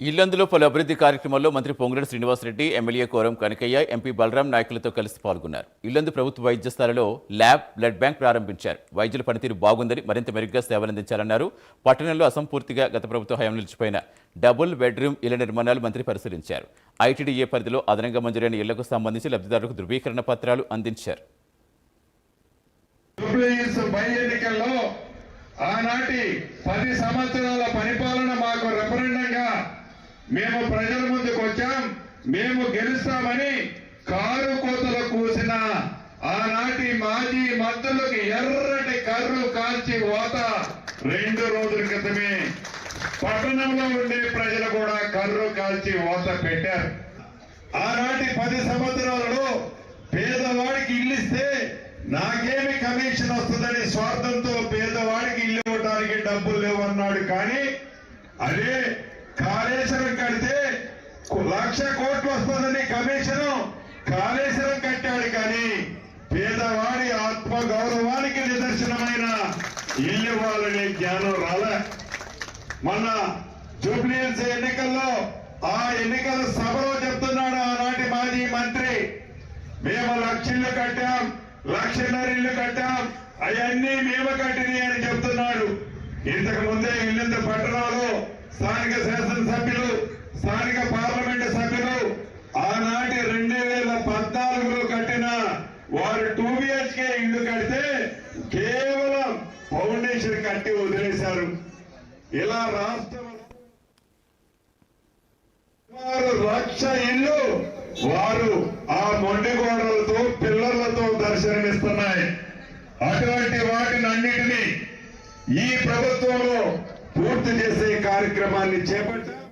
ఇల్లందులో పలు అభివృద్ధి కార్యక్రమాల్లో మంత్రి పొంగులేటి శ్రీనివాసరెడ్డి, ఎమ్మెల్యే కోరం కనకయ్య, ఎంపీ బలరాం నాయకులతో కలిసి పాల్గొన్నారు. ఇల్లందు ప్రభుత్వ వైద్యశాలలో ల్యాబ్, బ్లడ్ బ్యాంక్ ప్రారంభించారు. వైద్యుల పనితీరు బాగుందని, మరింత మెరుగ్గా సేవలందించాలన్నారు. పట్టణంలో అసంపూర్తిగా గత ప్రభుత్వ హయాంలో నిలిచిపోయిన డబుల్ బెడ్రూమ్ ఇళ్ల నిర్మాణాలు మంత్రి పరిశీలించారు. ఐటీడీఏ పరిధిలో అదనంగా మంజూరైన ఇళ్లకు సంబంధించి లబ్ధిదారులకు ధృవీకరణ పత్రాలు అందించారు. ఆనాటి 10 సంవత్సరాల పరిపాలన మాకు రెఫరెండంగా మేము ప్రజల ముందుకు వచ్చాం. మేము గెలుస్తామని కారు కోతలు కూసిన ఆనాటి మాజీ మంత్రులకు ఎర్రటి కర్రు కాల్చి ఓత 2 రోజుల క్రితమే పట్టణంలో ఉండే ప్రజలు కూడా కర్రు కాల్చి ఓత పెట్టారు. ఆనాటి 10 సంవత్సరాలలో పేదవాడికి ఇల్లు ఇస్తే నాకేమి కమిషన్ వస్తుందని స్వార్థంతో పేదవాడికి ఇల్లు ఇవ్వడానికి డబ్బులు లేవన్నాడు. కానీ అదే కాళేశ్వరం కడితే 1,00,000 కోట్లు వస్తుందని కమిషన్ కాళేశ్వరం కట్టాడు. కానీ పేదవాడి ఆత్మ గౌరవానికి నిదర్శనమైన ఇల్లు వాళ్ళని జ్ఞానం రాలే. మొన్న జూబ్లీహిల్స్ ఎన్నికల్లో ఆ ఎన్నికల సభలో చెప్తున్నాడు ఆనాటి మాజీ మంత్రి, మేము 1,00,000 ఇల్లు కట్టాం, 1,50,000 ఇల్లు కట్టాం, అవన్నీ మేము కట్టినాయి అని చెప్తున్నాడు. ఇంతకు ముందే ఇల్లందు పట్టణంలో స్థానిక శాసనసభ్యులు, స్థానిక పార్లమెంటు సభ్యులు ఆనాటి 2014లో కట్టిన వారు 2 BHK ఇల్లు కడితే కేవలం ఫౌండేషన్ కట్టి వదిలేశారు. ఇలా రాష్ట్రం 1,00,000 ఇల్లు వారు ఆ మొండి గోడలతో పిల్లర్లతో దర్శనమిస్తున్నాయి. అటువంటి వాటిని అన్నిటినీ ఈ ప్రభుత్వంలో పూర్తి చేసే కార్యక్రమాన్ని చేపట్టారు.